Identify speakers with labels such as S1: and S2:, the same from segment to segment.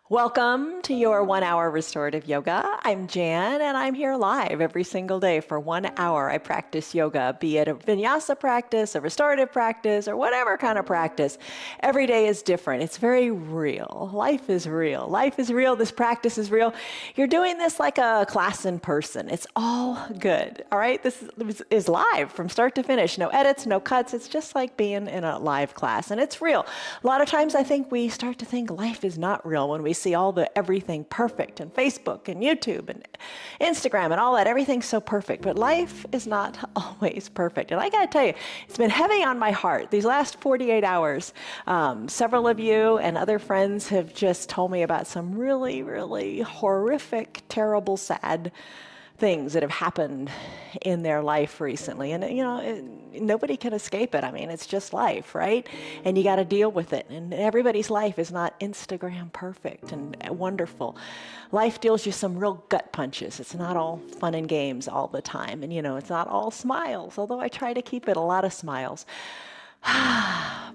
S1: Welcome to your 1 hour restorative yoga. I'm Jan and I'm here live every single day for 1 hour. I practice yoga, be it a vinyasa practice, a restorative practice, or whatever kind of practice. Every day is different. It's very real. Life is real. Life is real. This practice is real. You're doing this like a class in person. It's all good. All right. This is live from start to finish. No edits, no cuts. It's just like being in a live class and it's real. A lot of times I think we start to think life is not real when we see all the everything perfect and Facebook and YouTube and Instagram and all that. Everything's so perfect, but life is not always perfect. And I gotta tell you, it's been heavy on my heart these last 48 hours. Several of you and other friends have just told me about some really, really horrific, terrible, sad things that have happened in their life recently. And, nobody can escape it. I mean, it's just life, right? And you got to deal with it. And everybody's life is not Instagram perfect and wonderful. Life deals you some real gut punches. It's not all fun and games all the time. And, it's not all smiles, although I try to keep it a lot of smiles.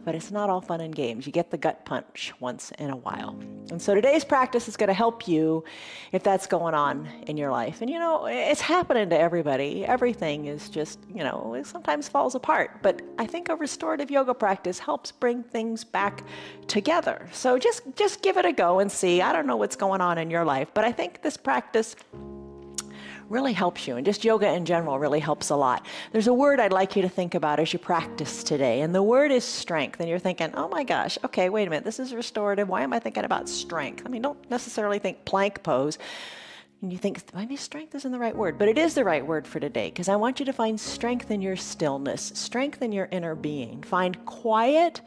S1: But it's not all fun and games. You get the gut punch once in a while. And so today's practice is going to help you if that's going on in your life. And it's happening to everybody. Everything is just, it sometimes falls apart. But I think a restorative yoga practice helps bring things back together. So just give it a go and see. I don't know what's going on in your life, but I think this practice really helps you, and just yoga in general really helps a lot. There's a word I'd like you to think about as you practice today, and the word is strength. And you're thinking, oh my gosh, okay, wait a minute, this is restorative. Why am I thinking about strength? I mean, don't necessarily think plank pose. And you think, maybe strength isn't the right word, but it is the right word for today, because I want you to find strength in your stillness, strength in your inner being. Find quiet,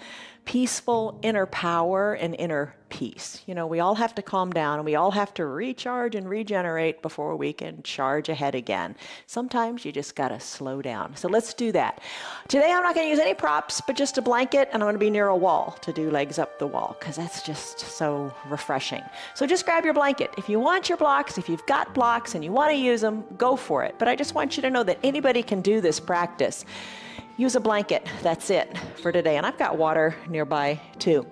S1: peaceful inner power and inner peace. We all have to calm down and we all have to recharge and regenerate before we can charge ahead again. Sometimes you just got to slow down. So let's do that. Today I'm not going to use any props, but just a blanket, and I'm going to be near a wall to do legs up the wall because that's just so refreshing. So just grab your blanket. If you want your blocks, if you've got blocks and you want to use them, go for it. But I just want you to know that anybody can do this practice. Use a blanket, that's it for today. And I've got water nearby too.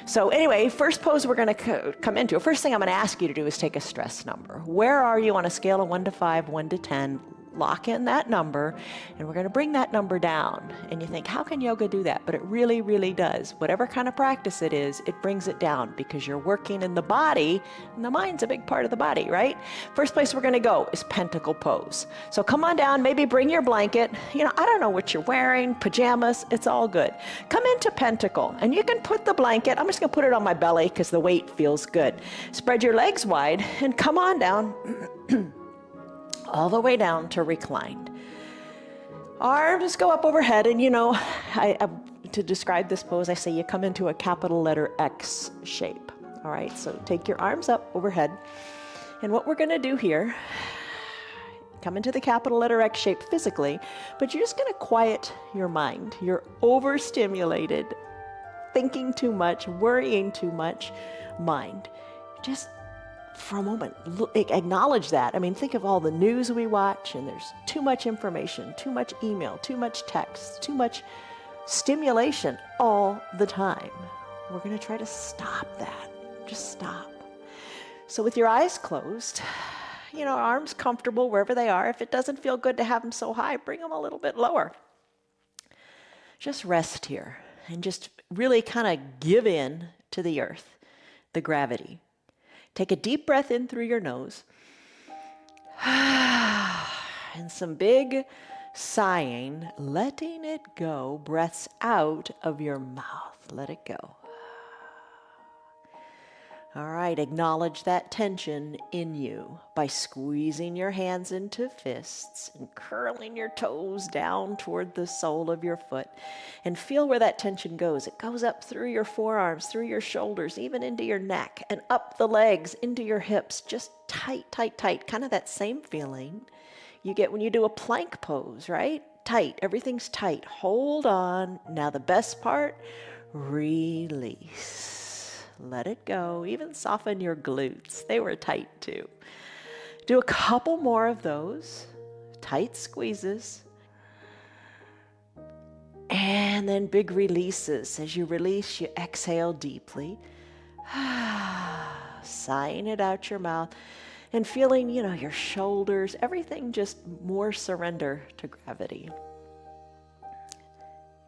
S1: So anyway, first pose we're gonna come into, first thing I'm gonna ask you to do is take a stress number. Where are you on a scale of 1 to 5, 1 to 10? Lock in that number, and we're gonna bring that number down. And you think, how can yoga do that? But it really, really does. Whatever kind of practice it is, it brings it down because you're working in the body, and the mind's a big part of the body, right? First place we're gonna go is pentacle pose. So come on down, maybe bring your blanket. I don't know what you're wearing, pajamas, it's all good. Come into pentacle, and you can put the blanket, I'm just gonna put it on my belly because the weight feels good. Spread your legs wide, and come on down. All the way down to reclined. Arms go up overhead, and to describe this pose, I say you come into a capital letter X shape. All right, so take your arms up overhead, and what we're gonna do here, come into the capital letter X shape physically, but you're just gonna quiet your mind. You're overstimulated, thinking too much, worrying too much mind. Just for a moment, acknowledge that. I mean, think of all the news we watch, and there's too much information, too much email, too much text, too much stimulation all the time. We're going to try to stop that. Just stop. So with your eyes closed, arms comfortable wherever they are. If it doesn't feel good to have them so high, bring them a little bit lower. Just rest here and just really kind of give in to the earth, the gravity. Take a deep breath in through your nose. And some big sighing, letting it go, breaths out of your mouth. Let it go. All right, acknowledge that tension in you by squeezing your hands into fists and curling your toes down toward the sole of your foot. And feel where that tension goes. It goes up through your forearms, through your shoulders, even into your neck, and up the legs, into your hips. Just tight, tight, tight. Kind of that same feeling you get when you do a plank pose, right? Tight, everything's tight. Hold on. Now the best part, release. Let it go. Even soften your glutes. They were tight too. Do a couple more of those. Tight squeezes. And then big releases. As you release, you exhale deeply. Sighing it out your mouth and feeling, your shoulders, everything just more surrender to gravity.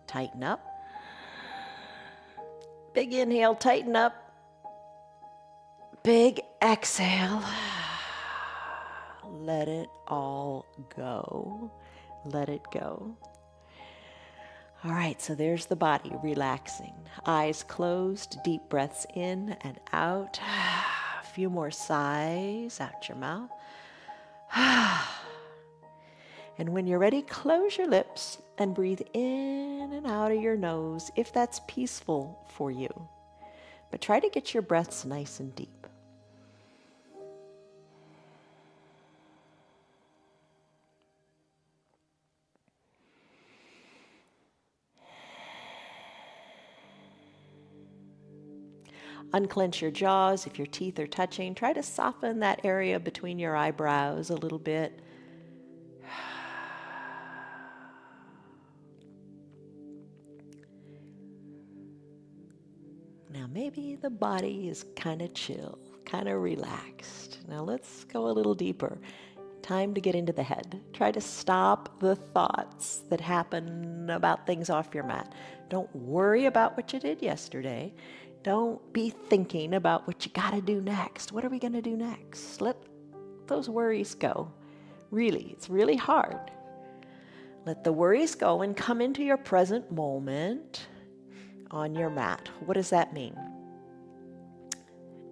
S1: Tighten up. Big inhale, tighten up. Big exhale. Let it all go. Let it go. All right, so there's the body relaxing. Eyes closed, deep breaths in and out. A few more sighs out your mouth. And when you're ready, close your lips and breathe in and out of your nose if that's peaceful for you. But try to get your breaths nice and deep. Unclench your jaws if your teeth are touching. Try to soften that area between your eyebrows a little bit. Now maybe the body is kind of chill, kind of relaxed. Now let's go a little deeper. Time to get into the head. Try to stop the thoughts that happen about things off your mat. Don't worry about what you did yesterday. Don't be thinking about what you got to do next. What are we going to do next? Let those worries go. Really, it's really hard. Let the worries go and come into your present moment on your mat. What does that mean?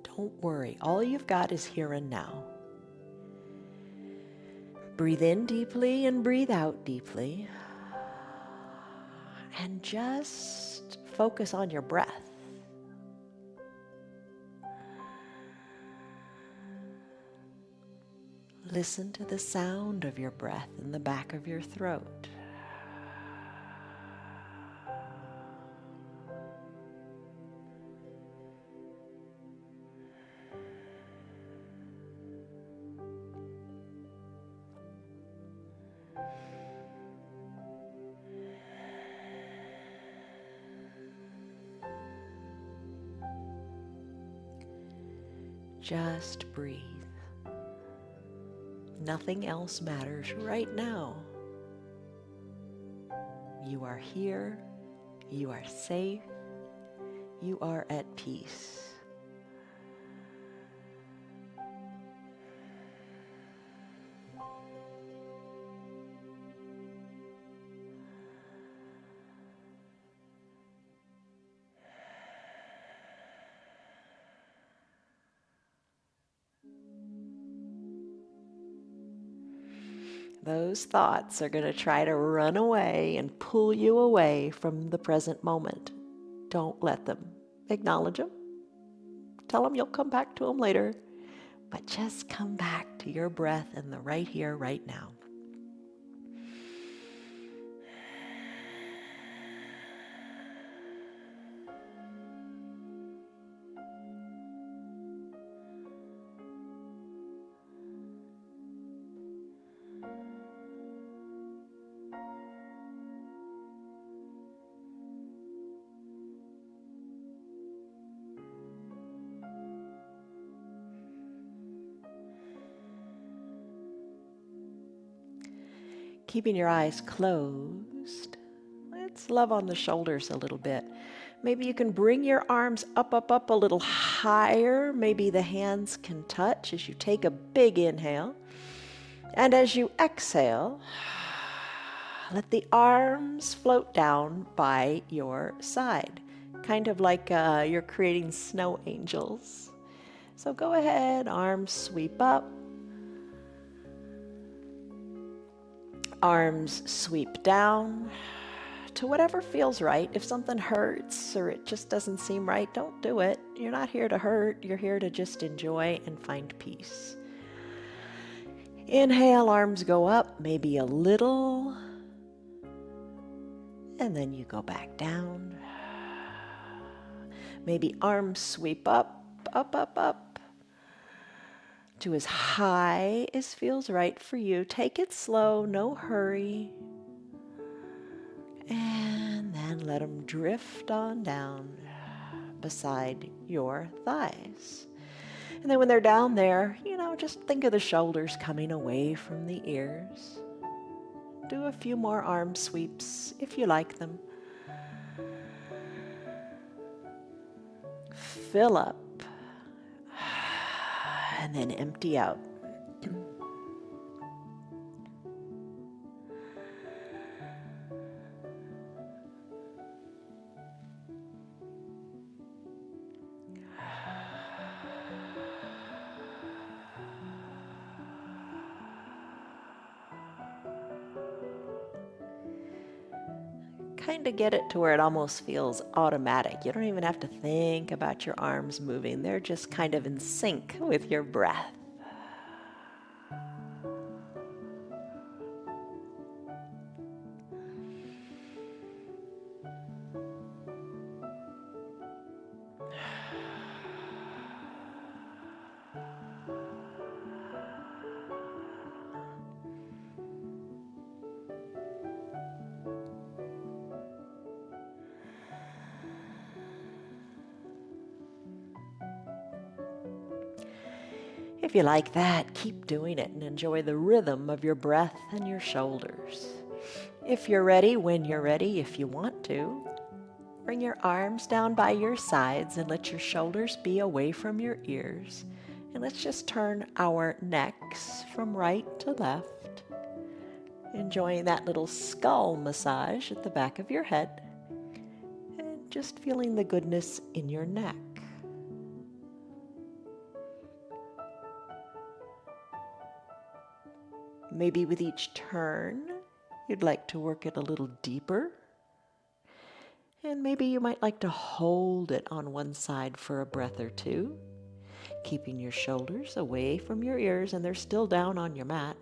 S1: Don't worry. All you've got is here and now. Breathe in deeply and breathe out deeply. And just focus on your breath. Listen to the sound of your breath in the back of your throat. Just breathe. Nothing else matters right now. You are here. You are safe. You are at peace. Those thoughts are going to try to run away and pull you away from the present moment. Don't let them. Acknowledge them. Tell them you'll come back to them later. But just come back to your breath and the right here, right now. Keeping your eyes closed, let's love on the shoulders a little bit. Maybe you can bring your arms up a little higher. Maybe the hands can touch as you take a big inhale. And as you exhale, let the arms float down by your side, kind of like you're creating snow angels. So go ahead, arms sweep up. Arms sweep down to whatever feels right. If something hurts or it just doesn't seem right, don't do it. You're not here to hurt. You're here to just enjoy and find peace. Inhale, arms go up, maybe a little. And then you go back down. Maybe arms sweep up, up. To as high as feels right for you. Take it slow, no hurry. And then let them drift on down. beside your thighs. And then when they're down there, just think of the shoulders coming away from the ears. Do a few more arm sweeps if you like them. Fill up and then empty out. Kind of get it to where it almost feels automatic. You don't even have to think about your arms moving. They're just kind of in sync with your breath. If you like that, keep doing it and enjoy the rhythm of your breath and your shoulders. If you're ready, when you're ready, if you want to, bring your arms down by your sides and let your shoulders be away from your ears. And let's just turn our necks from right to left, enjoying that little skull massage at the back of your head, and just feeling the goodness in your neck. Maybe with each turn, you'd like to work it a little deeper. And maybe you might like to hold it on one side for a breath or two, keeping your shoulders away from your ears and they're still down on your mat.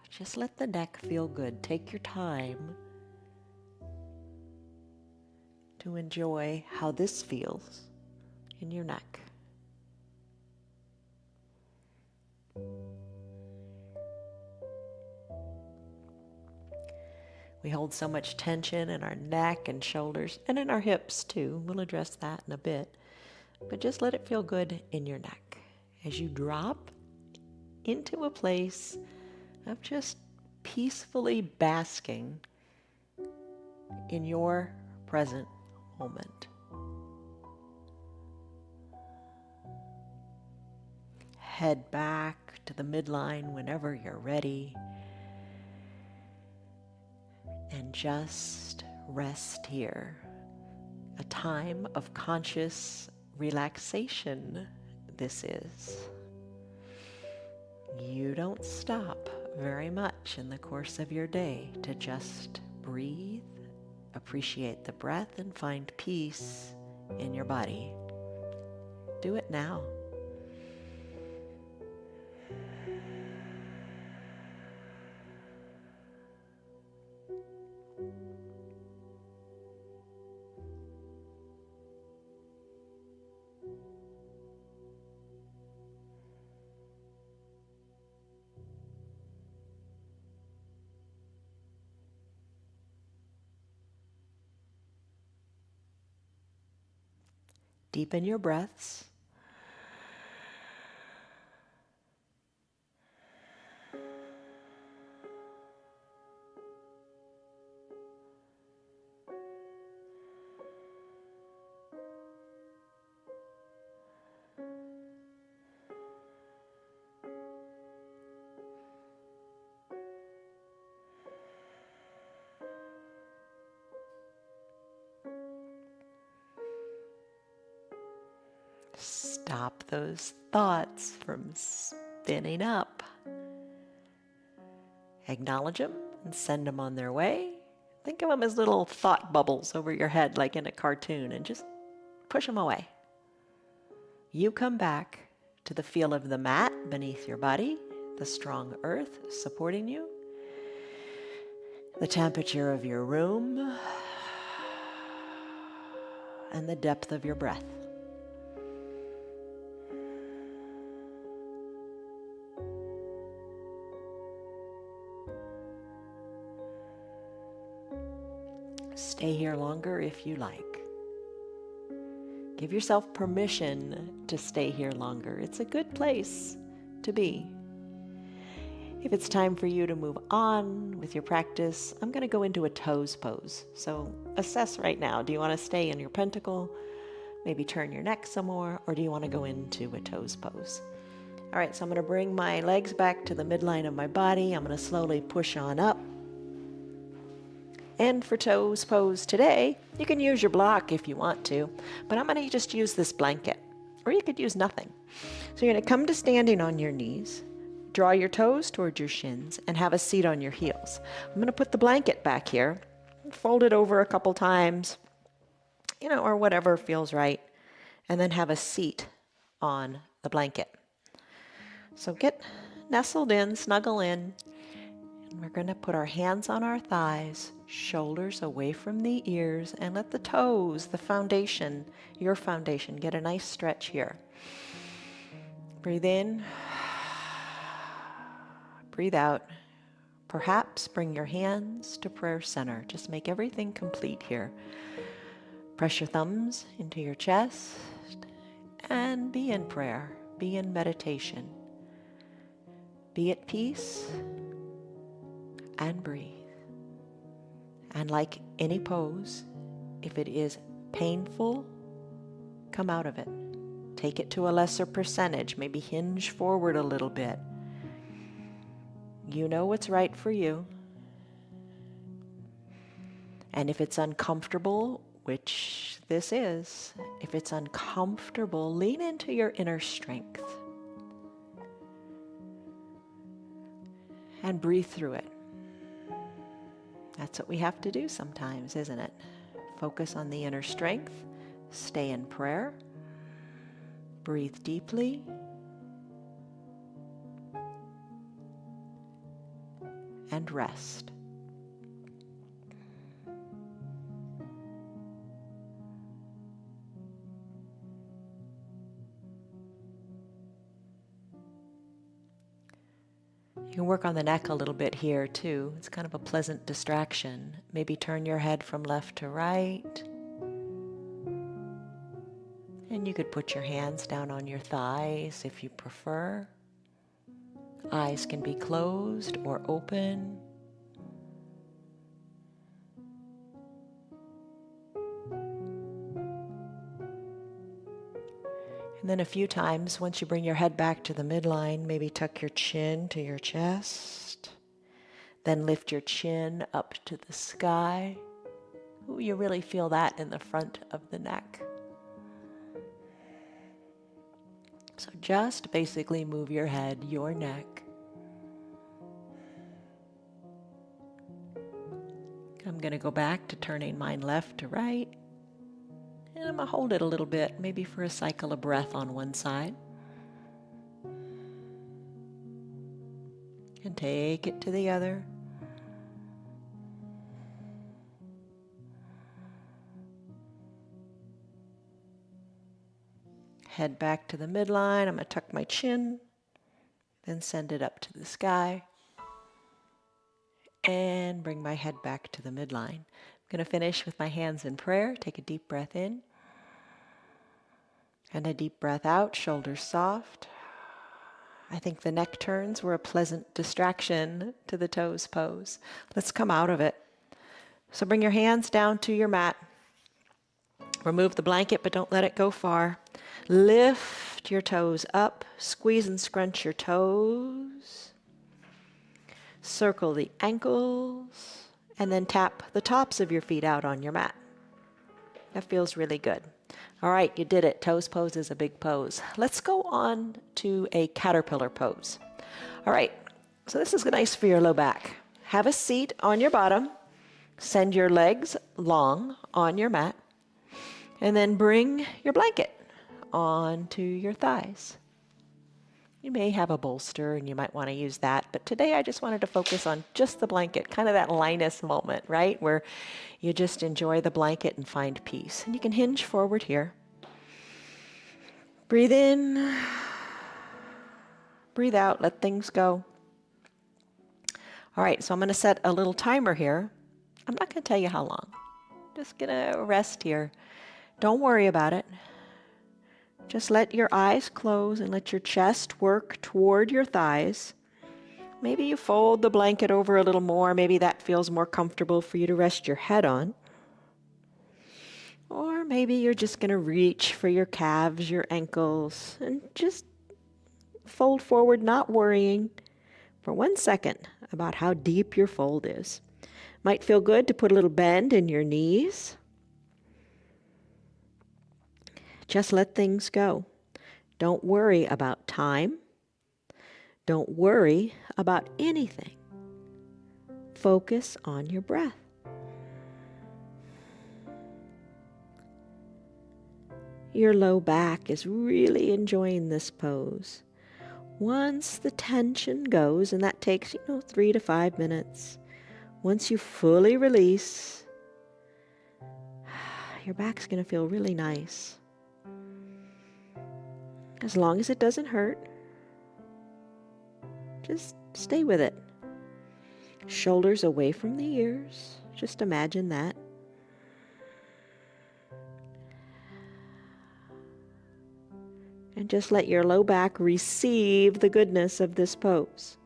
S1: Just let the neck feel good. Take your time to enjoy how this feels in your neck. We hold so much tension in our neck and shoulders and in our hips too. We'll address that in a bit. But just let it feel good in your neck as you drop into a place of just peacefully basking in your present moment. Head back to the midline whenever you're ready. And just rest here. A time of conscious relaxation, this is. You don't stop very much in the course of your day to just breathe, appreciate the breath, and find peace in your body. Do it now. Deepen your breaths. Stop those thoughts from spinning up. Acknowledge them and send them on their way. Think of them as little thought bubbles over your head like in a cartoon and just push them away. You come back to the feel of the mat beneath your body, the strong earth supporting you, the temperature of your room, and the depth of your breath. Stay here longer if you like. Give yourself permission to stay here longer. It's a good place to be. If it's time for you to move on with your practice, I'm going to go into a toes pose. So assess right now. Do you want to stay in your pentacle? Maybe turn your neck some more, or do you want to go into a toes pose? All right, so I'm going to bring my legs back to the midline of my body. I'm going to slowly push on up. And for toes pose today, you can use your block if you want to, but I'm going to just use this blanket, or you could use nothing. So you're going to come to standing on your knees, draw your toes towards your shins, and have a seat on your heels. I'm going to put the blanket back here, fold it over a couple times, or whatever feels right, and then have a seat on the blanket. So get nestled in, snuggle in, and we're going to put our hands on our thighs, shoulders away from the ears, and let the toes, the foundation, your foundation, get a nice stretch here. Breathe in, breathe out. Perhaps bring your hands to prayer center. Just make everything complete here. Press your thumbs into your chest and be in prayer, be in meditation. Be at peace and breathe. And like any pose, if it is painful, come out of it. Take it to a lesser percentage, maybe hinge forward a little bit. You know what's right for you. And if it's uncomfortable, which this is, if it's uncomfortable, lean into your inner strength and breathe through it. That's what we have to do sometimes, isn't it? Focus on the inner strength, stay in prayer, breathe deeply, and rest. You can work on the neck a little bit here too. It's kind of a pleasant distraction. Maybe turn your head from left to right. And you could put your hands down on your thighs if you prefer. Eyes can be closed or open. And then a few times, once you bring your head back to the midline, maybe tuck your chin to your chest. Then lift your chin up to the sky. Ooh, you really feel that in the front of the neck. So just basically move your head, your neck. I'm going to go back to turning mine left to right. And I'm going to hold it a little bit, maybe for a cycle of breath on one side. And take it to the other. Head back to the midline. I'm going to tuck my chin, then send it up to the sky. And bring my head back to the midline. I'm going to finish with my hands in prayer. Take a deep breath in. And a deep breath out, shoulders soft. I think the neck turns were a pleasant distraction to the toes pose. Let's come out of it. So bring your hands down to your mat. Remove the blanket, but don't let it go far. Lift your toes up. Squeeze and scrunch your toes. Circle the ankles. And then tap the tops of your feet out on your mat. That feels really good. All right, you did it. Toes pose is a big pose. Let's go on to a caterpillar pose. All right, so this is nice for your low back. Have a seat on your bottom. Send your legs long on your mat. And then bring your blanket onto your thighs. You may have a bolster and you might want to use that, but today I just wanted to focus on just the blanket, kind of that Linus moment, right? Where you just enjoy the blanket and find peace. And you can hinge forward here. Breathe in, breathe out, let things go. All right, so I'm going to set a little timer here. I'm not going to tell you how long. Just gonna rest here. Don't worry about it. Just let your eyes close and let your chest work toward your thighs. Maybe you fold the blanket over a little more. Maybe that feels more comfortable for you to rest your head on. Or maybe you're just going to reach for your calves, your ankles, and just fold forward, not worrying for 1 second about how deep your fold is. Might feel good to put a little bend in your knees. Just let things go. Don't worry about time. Don't worry about anything. Focus on your breath. Your low back is really enjoying this pose. Once the tension goes, and that takes, 3 to 5 minutes, once you fully release, your back's going to feel really nice. As long as it doesn't hurt, just stay with it. Shoulders away from the ears. Just imagine that. And just let your low back receive the goodness of this pose.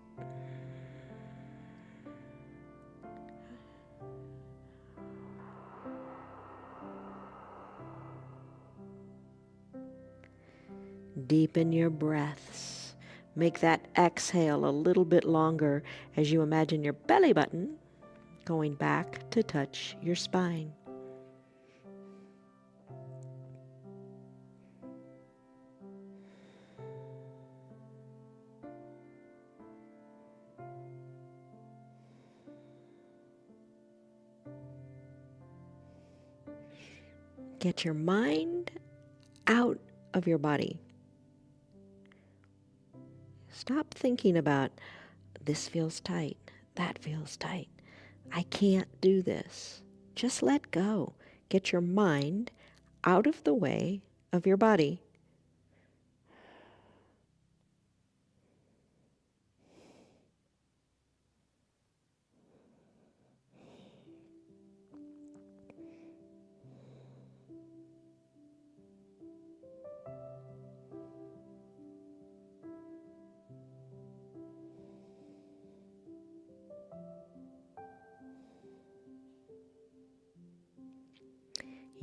S1: Deepen your breaths. Make that exhale a little bit longer as you imagine your belly button going back to touch your spine. Get your mind out of your body. Stop thinking about, this feels tight, that feels tight. I can't do this. Just let go. Get your mind out of the way of your body.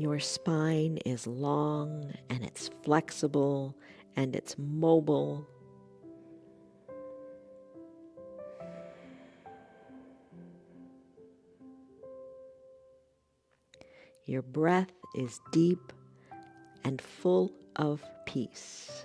S1: Your spine is long and it's flexible and it's mobile. Your breath is deep and full of peace.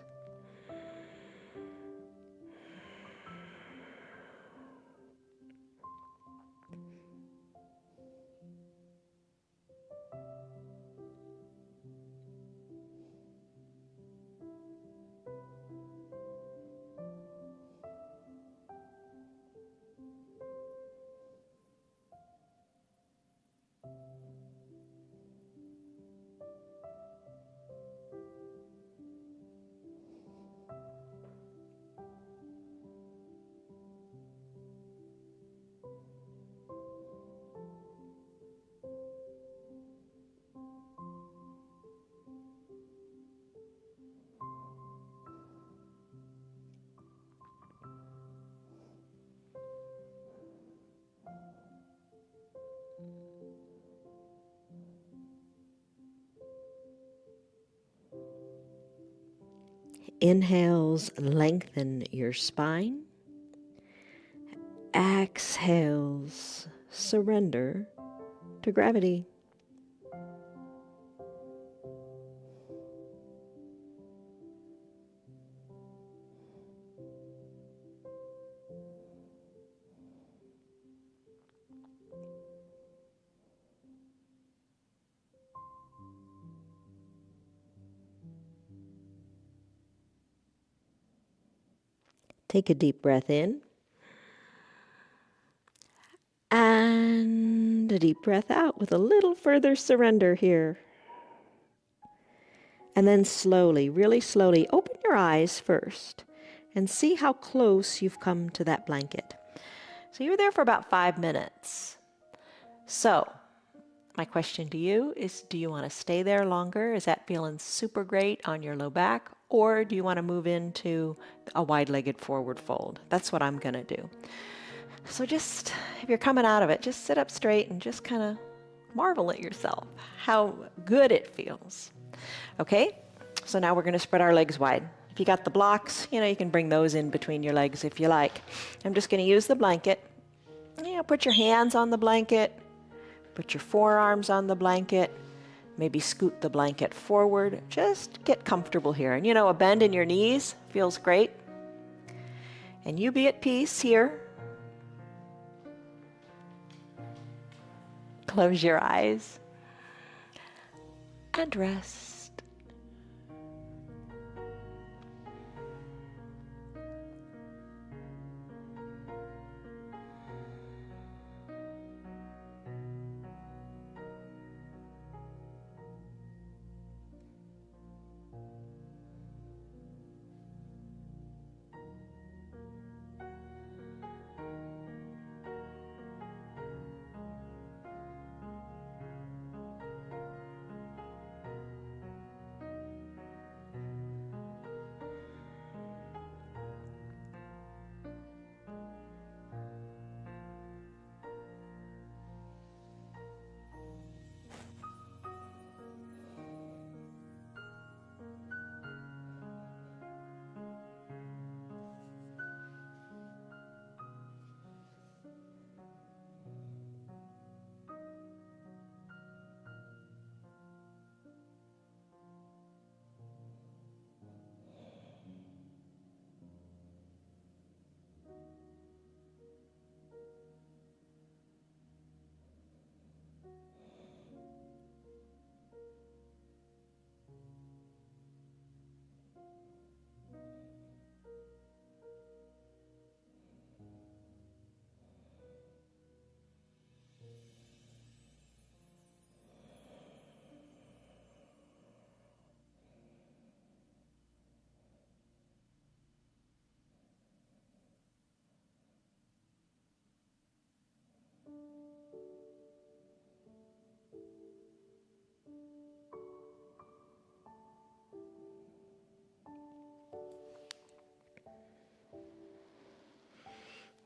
S1: Inhales, lengthen your spine. Exhales, surrender to gravity. Take a deep breath in. And a deep breath out with a little further surrender here. And then slowly, really slowly, open your eyes first and see how close you've come to that blanket. So you were there for about 5 minutes. So My question to you is, do you want to stay there longer? Is that feeling super great on your low back? Or do you want to move into a wide-legged forward fold? That's what I'm going to do. So just, if you're coming out of it, just sit up straight and just kind of marvel at yourself, how good it feels. Okay, so now we're going to spread our legs wide. If you got the blocks, you can bring those in between your legs if you like. I'm just going to use the blanket. Put your hands on the blanket, put your forearms on the blanket, maybe scoot the blanket forward. Just get comfortable here. And a bend in your knees feels great. And you be at peace here. Close your eyes and rest.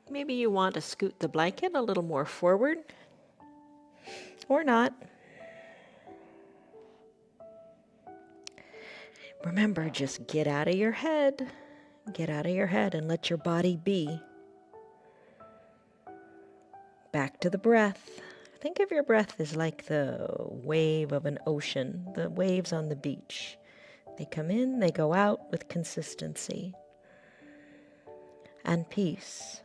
S1: Maybe you want to scoot the blanket a little more forward, or not. Remember, just get out of your head. Get out of your head and let your body be. Back to the breath. Think of your breath as like the wave of an ocean, the waves on the beach. They come in, they go out with consistency and peace.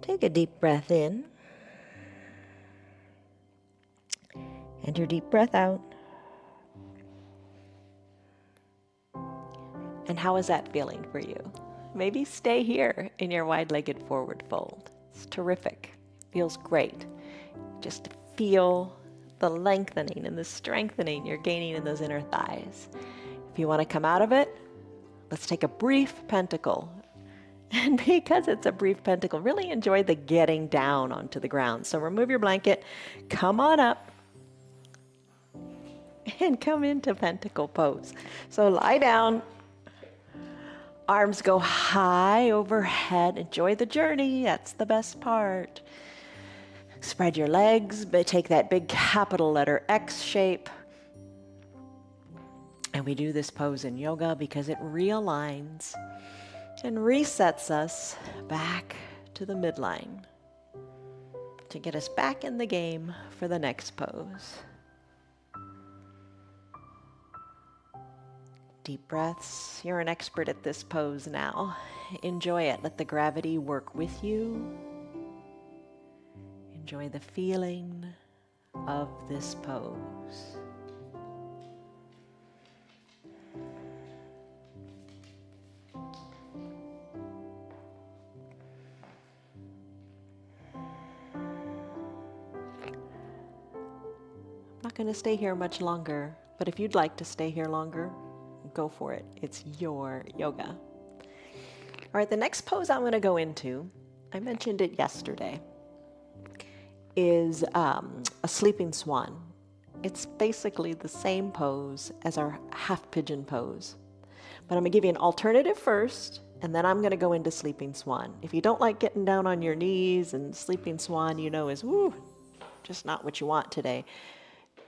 S1: Take a deep breath in and your deep breath out. And how is that feeling for you? Maybe stay here in your wide-legged forward fold. It's terrific. Feels great. Just feel the lengthening and the strengthening you're gaining in those inner thighs. If you want to come out of it, let's take a brief pentacle. And because it's a brief pentacle, really enjoy the getting down onto the ground. So remove your blanket, come on up, and come into pentacle pose. So lie down, arms go high overhead. Enjoy the journey, that's the best part. Spread your legs, but take that big capital letter X shape. And we do this pose in yoga because it realigns and resets us back to the midline to get us back in the game for the next pose. Deep breaths. You're an expert at this pose now. Enjoy it. Let the gravity work with you. Enjoy the feeling of this pose. I'm not going to stay here much longer, but if you'd like to stay here longer, go for it. It's your yoga. All right, the next pose I'm going to go into, I mentioned it yesterday, is a sleeping swan. It's basically the same pose as our half pigeon pose. But I'm going to give you an alternative first, and then I'm going to go into sleeping swan. If you don't like getting down on your knees, and sleeping swan, you know, is just not what you want today,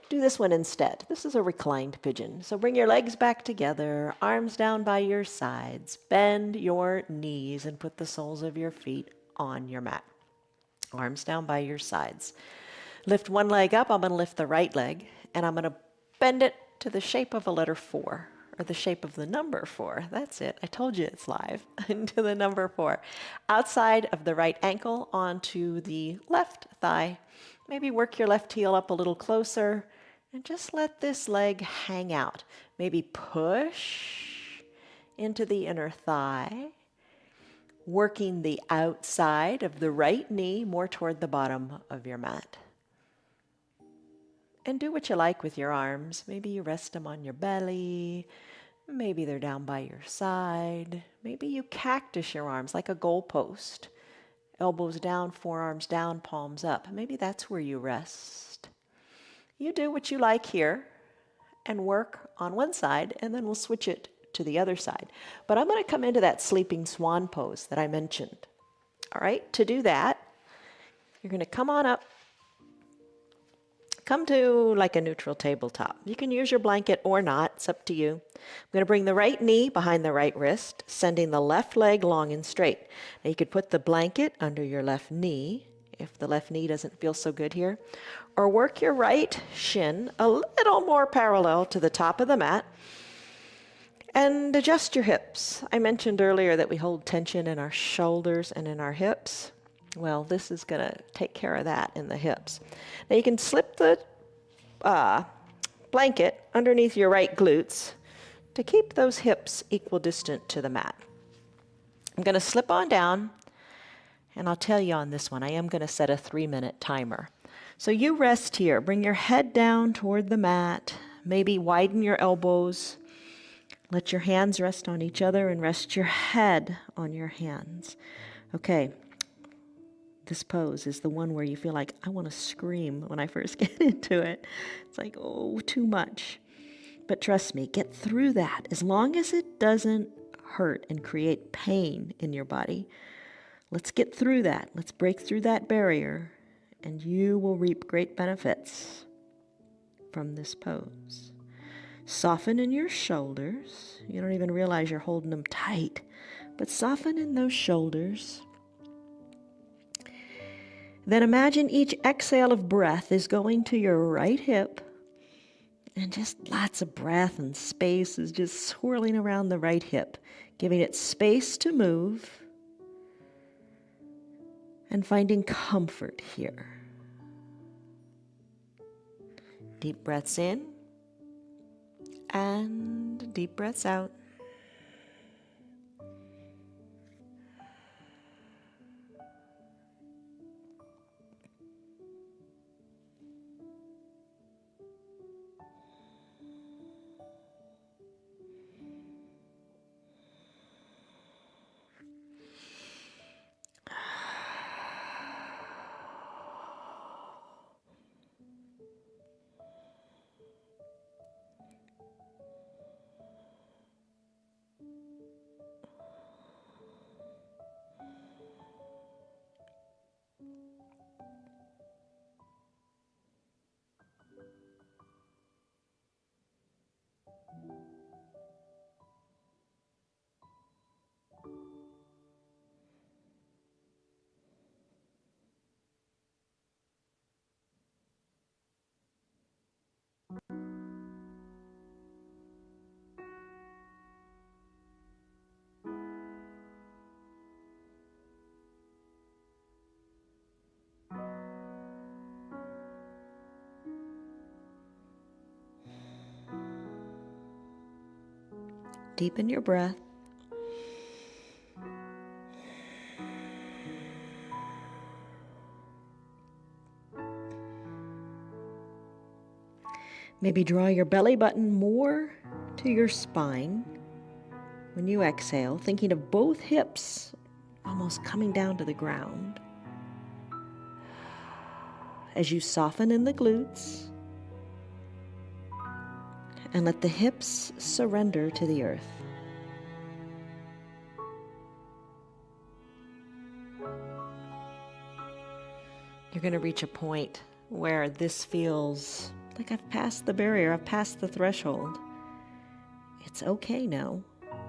S1: do this one instead. This is a reclined pigeon. So bring your legs back together, arms down by your sides, bend your knees and put the soles of your feet on your mat. Arms down by your sides. Lift one leg up. I'm going to lift the right leg, and I'm going to bend it to the shape of a letter 4, or the shape of the number 4. That's it. I told you it's live. Into the number 4. Outside of the right ankle onto the left thigh. Maybe work your left heel up a little closer and just let this leg hang out. Maybe push into the inner thigh, working the outside of the right knee more toward the bottom of your mat. And do what you like with your arms. Maybe you rest them on your belly. Maybe they're down by your side. Maybe you cactus your arms like a goalpost. Elbows down, forearms down, palms up. Maybe that's where you rest. You do what you like here and work on one side, and then we'll switch it to the other side. But I'm going to come into that sleeping swan pose that I mentioned. All right, to do that, you're going to come on up. Come to like a neutral tabletop. You can use your blanket or not. It's up to you. I'm going to bring the right knee behind the right wrist, sending the left leg long and straight. Now you could put the blanket under your left knee if the left knee doesn't feel so good here, or work your right shin a little more parallel to the top of the mat and adjust your hips. I mentioned earlier that we hold tension in our shoulders and in our hips. Well, this is going to take care of that in the hips. Now you can slip the blanket underneath your right glutes to keep those hips equal distant to the mat. I'm going to slip on down, and I'll tell you on this one, I am going to set a 3-minute timer. So you rest here. Bring your head down toward the mat. Maybe widen your elbows. Let your hands rest on each other and rest your head on your hands. Okay. This pose is the one where you feel like, I want to scream when I first get into it. It's like, oh, too much. But trust me, get through that. As long as it doesn't hurt and create pain in your body, let's get through that. Let's break through that barrier, and you will reap great benefits from this pose. Soften in your shoulders. You don't even realize you're holding them tight, but soften in those shoulders. Then imagine each exhale of breath is going to your right hip, and just lots of breath and space is just swirling around the right hip, giving it space to move and finding comfort here. Deep breaths in and deep breaths out. Deepen your breath. Maybe draw your belly button more to your spine when you exhale, thinking of both hips almost coming down to the ground. As you soften in the glutes and let the hips surrender to the earth. You're going to reach a point where this feels like I've passed the barrier, I've passed the threshold. It's okay now.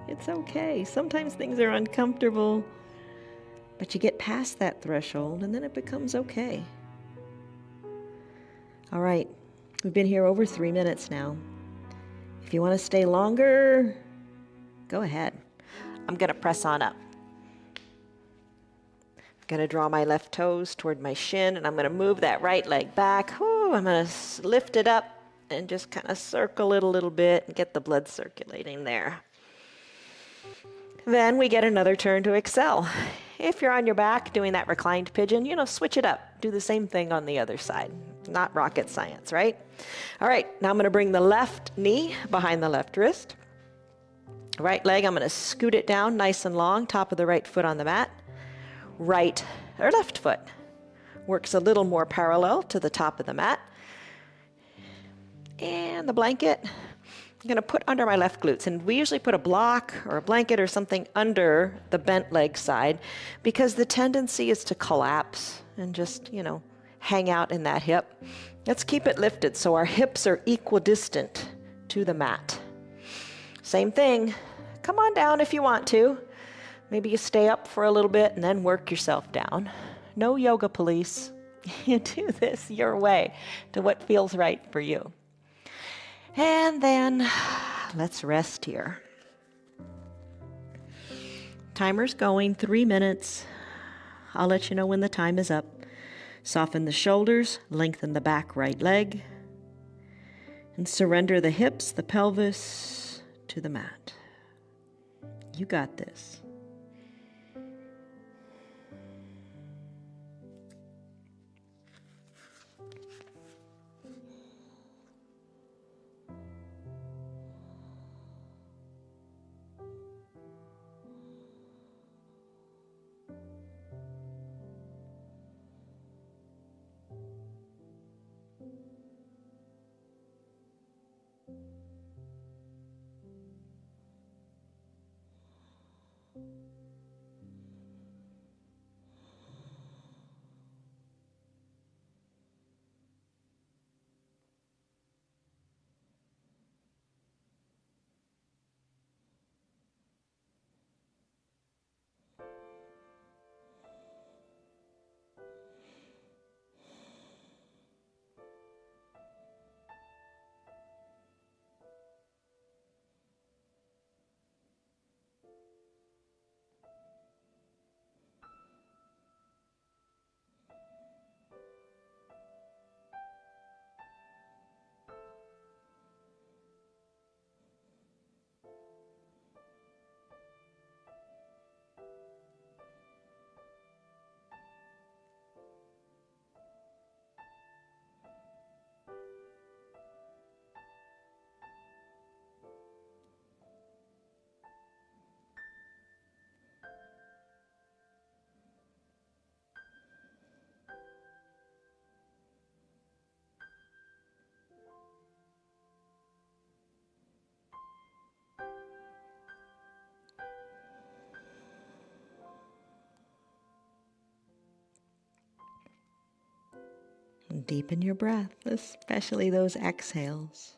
S1: It's okay. Sometimes things are uncomfortable, but you get past that threshold and then it becomes okay. All right, we've been here over 3 minutes now. If you want to stay longer, go ahead. I'm going to press on up. I'm going to draw my left toes toward my shin, and I'm going to move that right leg back. Whew, I'm going to lift it up and just kind of circle it a little bit and get the blood circulating there. Then we get another turn to excel. If you're on your back doing that reclined pigeon, switch it up. Do the same thing on the other side. Not rocket science, right? All right, now I'm going to bring the left knee behind the left wrist. Right leg, I'm going to scoot it down nice and long, top of the right foot on the mat. Right or left foot works a little more parallel to the top of the mat. And the blanket, I'm going to put under my left glutes. And we usually put a block or a blanket or something under the bent leg side because the tendency is to collapse and just, hang out in that hip. Let's keep it lifted so our hips are equidistant to the mat. Same thing. Come on down if you want to. Maybe you stay up for a little bit and then work yourself down. No yoga police. You do this your way to what feels right for you. And then let's rest here. Timer's going, 3 minutes. I'll let you know when the time is up. Soften the shoulders, lengthen the back right leg, and surrender the hips, the pelvis to the mat. You got this. And deepen your breath, especially those exhales.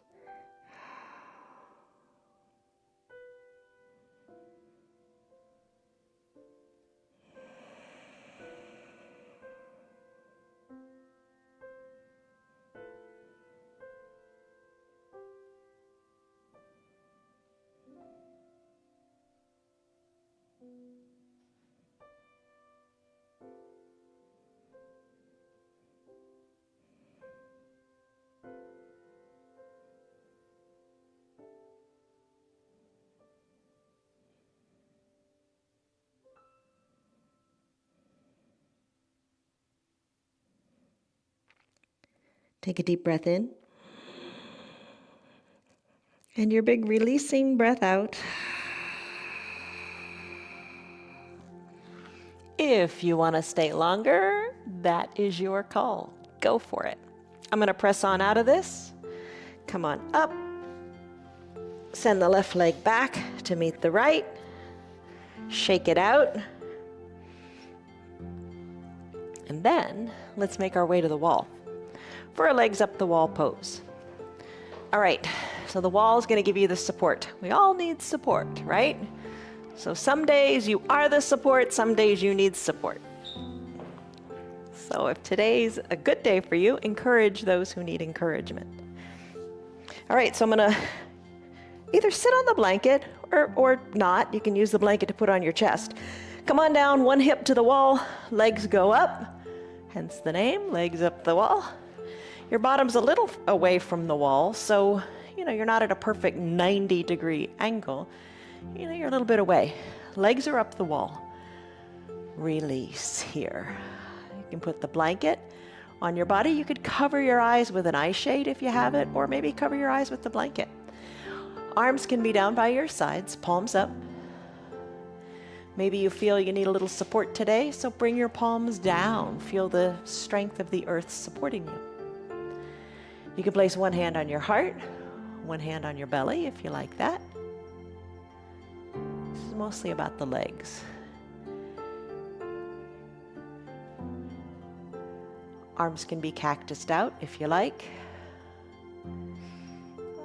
S1: Take a deep breath in. And your big releasing breath out. If you want to stay longer, that is your call. Go for it. I'm going to press on out of this. Come on up. Send the left leg back to meet the right. Shake it out. And then let's make our way to the wall for a legs up the wall pose. All right, so the wall is going to give you the support. We all need support, right? So some days you are the support, some days you need support. So if today's a good day for you, encourage those who need encouragement. All right, so I'm going to either sit on the blanket or not. You can use the blanket to put on your chest. Come on down, one hip to the wall, legs go up, hence the name, legs up the wall. Your bottom's a little away from the wall, so you're not at a perfect 90-degree angle. You're a little bit away. Legs are up the wall. Release here. You can put the blanket on your body. You could cover your eyes with an eye shade if you have it, or maybe cover your eyes with the blanket. Arms can be down by your sides, palms up. Maybe you feel you need a little support today, so bring your palms down. Feel the strength of the earth supporting you. You can place one hand on your heart, one hand on your belly if you like that. This is mostly about the legs. Arms can be cactused out if you like.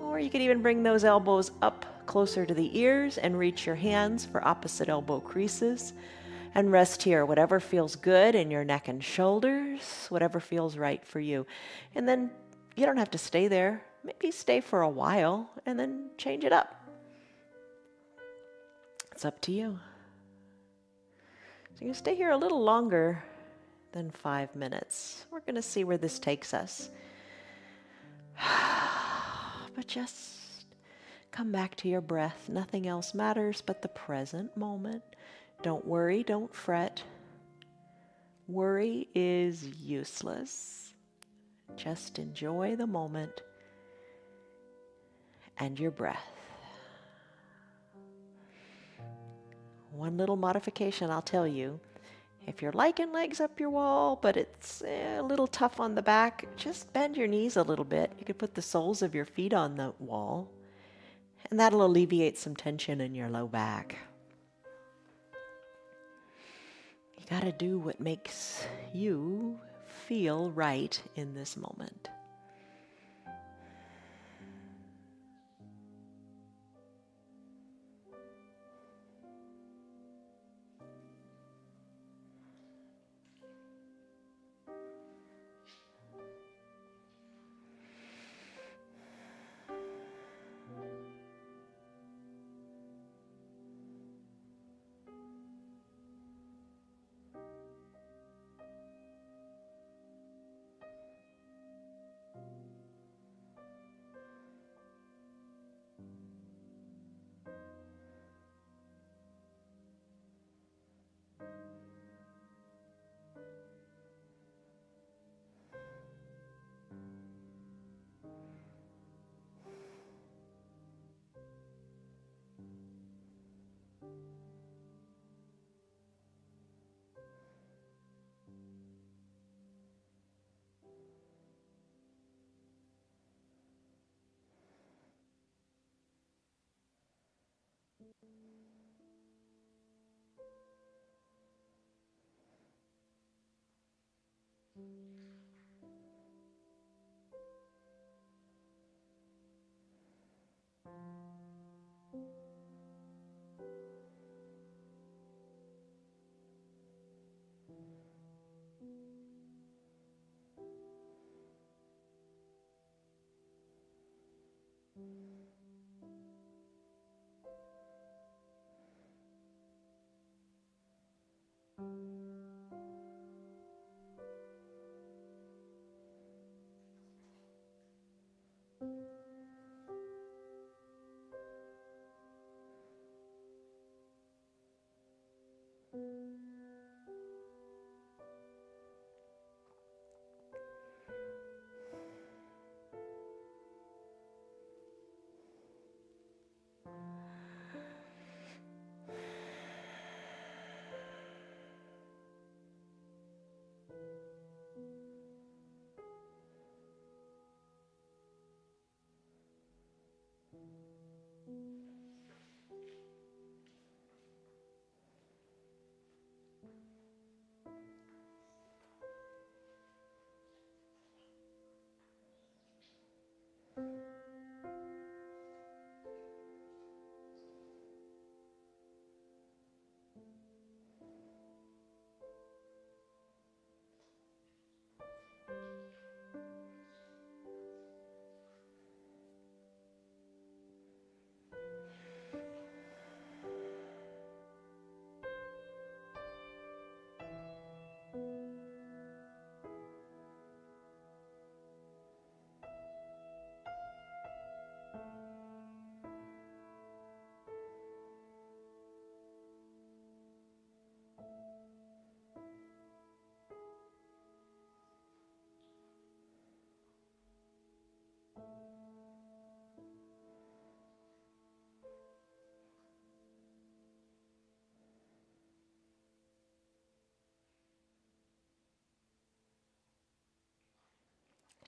S1: Or you could even bring those elbows up closer to the ears and reach your hands for opposite elbow creases. And rest here, whatever feels good in your neck and shoulders, whatever feels right for you. And then you don't have to stay there. Maybe stay for a while and then change it up. It's up to you. So you can stay here a little longer than 5 minutes. We're going to see where this takes us. But just come back to your breath. Nothing else matters but the present moment. Don't worry, don't fret. Worry is useless. Just enjoy the moment and your breath. One little modification I'll tell you. If you're liking legs up your wall, but it's a little tough on the back, just bend your knees a little bit. You could put the soles of your feet on the wall, and that'll alleviate some tension in your low back. You gotta do what makes you feel right in this moment.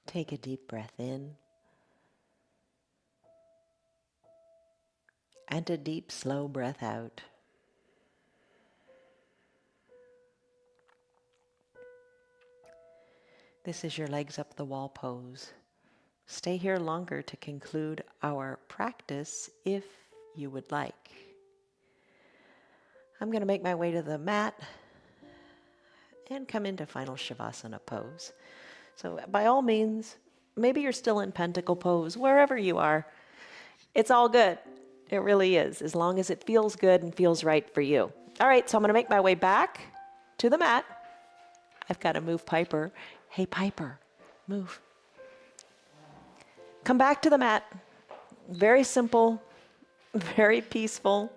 S1: Take a deep breath in and a deep, slow breath out. This is your legs up the wall pose. Stay here longer to conclude our practice if you would like. I'm going to make my way to the mat and come into final Shavasana pose. So by all means, maybe you're still in pentacle pose, wherever you are. It's all good. It really is, as long as it feels good and feels right for you. All right, so I'm going to make my way back to the mat. I've got to move Piper. Hey, Piper, move. Come back to the mat. Very simple, very peaceful,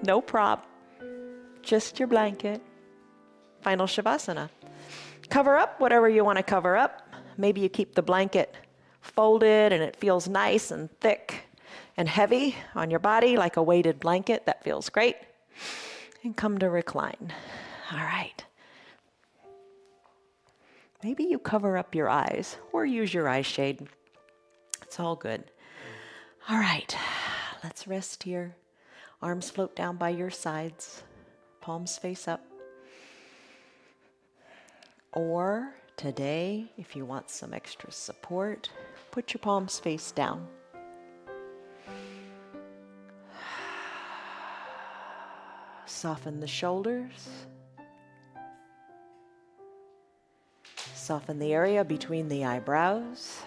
S1: no prop, just your blanket. Final Shavasana. Cover up whatever you want to cover up. Maybe you keep the blanket folded and it feels nice and thick and heavy on your body like a weighted blanket. That feels great. And come to recline. All right. Maybe you cover up your eyes or use your eye shade. It's all good. All right, let's rest here. Arms float down by your sides, palms face up. Or today, if you want some extra support, put your palms face down. Soften the shoulders. Soften the area between the eyebrows.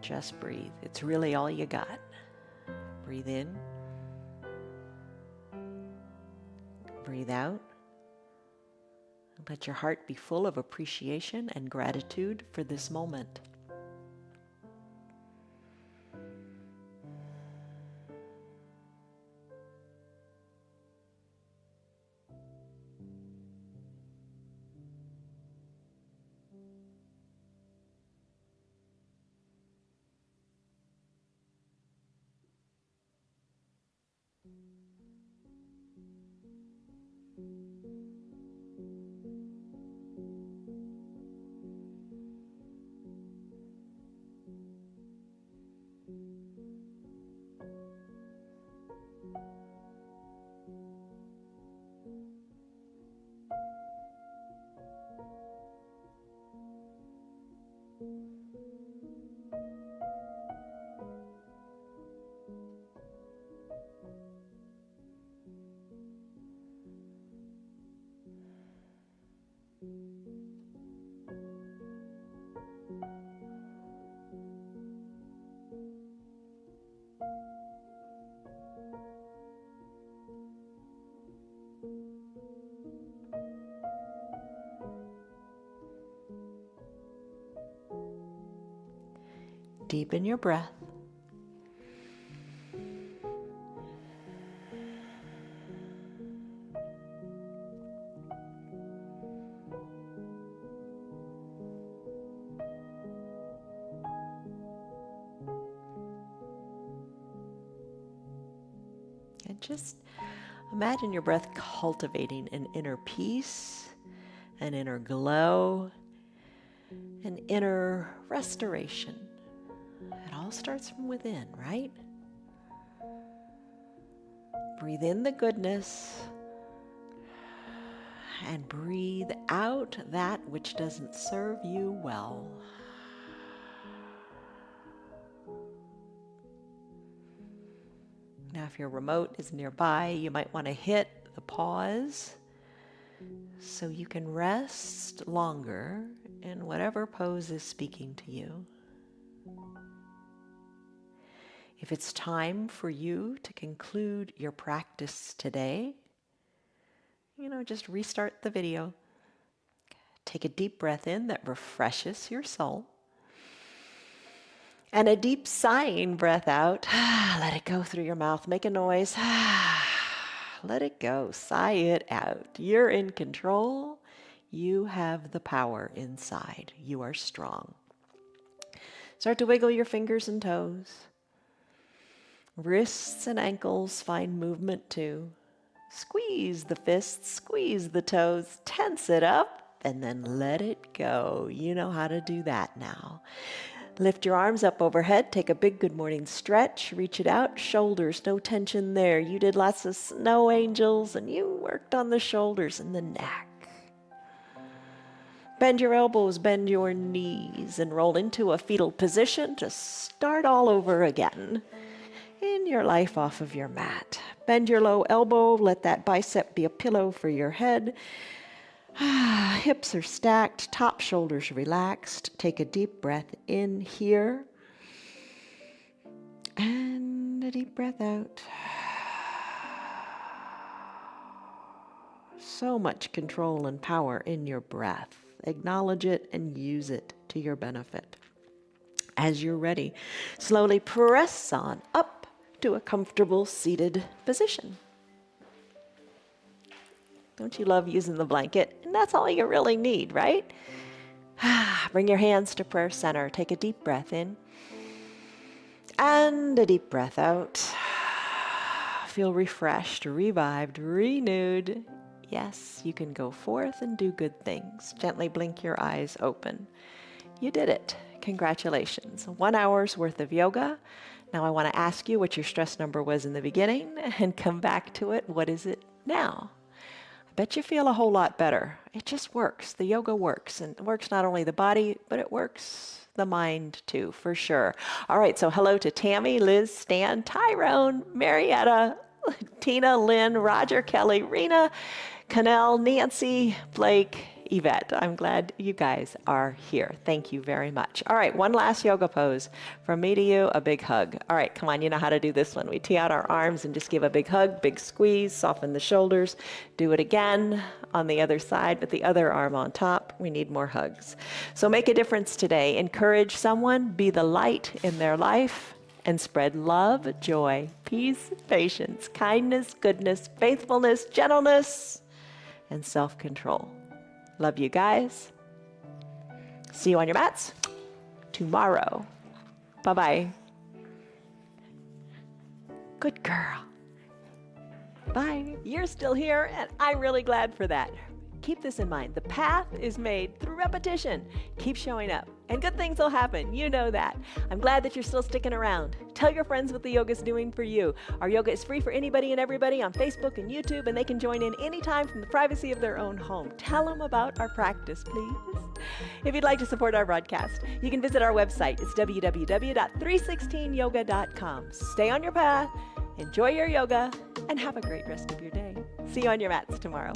S1: Just breathe. It's really all you got. Breathe in. Breathe out. Let your heart be full of appreciation and gratitude for this moment. Deepen your breath. And just imagine your breath cultivating an inner peace, an inner glow, an inner restoration. It all starts from within, right? Breathe in the goodness and breathe out that which doesn't serve you well. Now, if your remote is nearby, you might want to hit the pause so you can rest longer in whatever pose is speaking to you. If it's time for you to conclude your practice today, just restart the video. Take a deep breath in that refreshes your soul. And a deep sighing breath out. Let it go through your mouth. Make a noise. Let it go. Sigh it out. You're in control. You have the power inside. You are strong. Start to wiggle your fingers and toes. Wrists and ankles find movement too. Squeeze the fists, squeeze the toes, tense it up, and then let it go. You know how to do that now. Lift your arms up overhead, take a big good morning stretch, reach it out, shoulders, no tension there. You did lots of snow angels and you worked on the shoulders and the neck. Bend your elbows, bend your knees, and roll into a fetal position to start all over again. In your life off of your mat. Bend your low elbow, let that bicep be a pillow for your head. Hips are stacked, top shoulders relaxed. Take a deep breath in here. And a deep breath out. So much control and power in your breath. Acknowledge it and use it to your benefit. As you're ready, slowly press on up to a comfortable seated position. Don't you love using the blanket? And that's all you really need, right? Bring your hands to prayer center. Take a deep breath in and a deep breath out. Feel refreshed, revived, renewed. Yes, you can go forth and do good things. Gently blink your eyes open. You did it. Congratulations. 1 hour's worth of yoga. Now I want to ask you what your stress number was in the beginning and come back to it. What is it now? I bet you feel a whole lot better. It just works. The yoga works, and it works not only the body, but it works the mind too, for sure. All right, so hello to Tammy, Liz, Stan, Tyrone, Marietta, Tina, Lynn, Roger, Kelly, Rena, Canel, Nancy, Blake, Yvette. I'm glad you guys are here. Thank you very much. All right, one last yoga pose. From me to you, a big hug. All right, come on, you know how to do this one. We tee out our arms and just give a big hug, big squeeze, soften the shoulders. Do it again on the other side with the other arm on top. We need more hugs. So make a difference today. Encourage someone, be the light in their life, and spread love, joy, peace, patience, kindness, goodness, faithfulness, gentleness, and self-control. Love you guys. See you on your mats tomorrow. Bye-bye. Good girl. Bye. You're still here, and I'm really glad for that. Keep this in mind. The path is made through repetition. Keep showing up, and good things will happen. You know that. I'm glad that you're still sticking around. Tell your friends what the yoga's doing for you. Our yoga is free for anybody and everybody on Facebook and YouTube, and they can join in anytime from the privacy of their own home. Tell them about our practice, please. If you'd like to support our broadcast, you can visit our website. It's www.316yoga.com. Stay on your path, enjoy your yoga, and have a great rest of your day. See you on your mats tomorrow.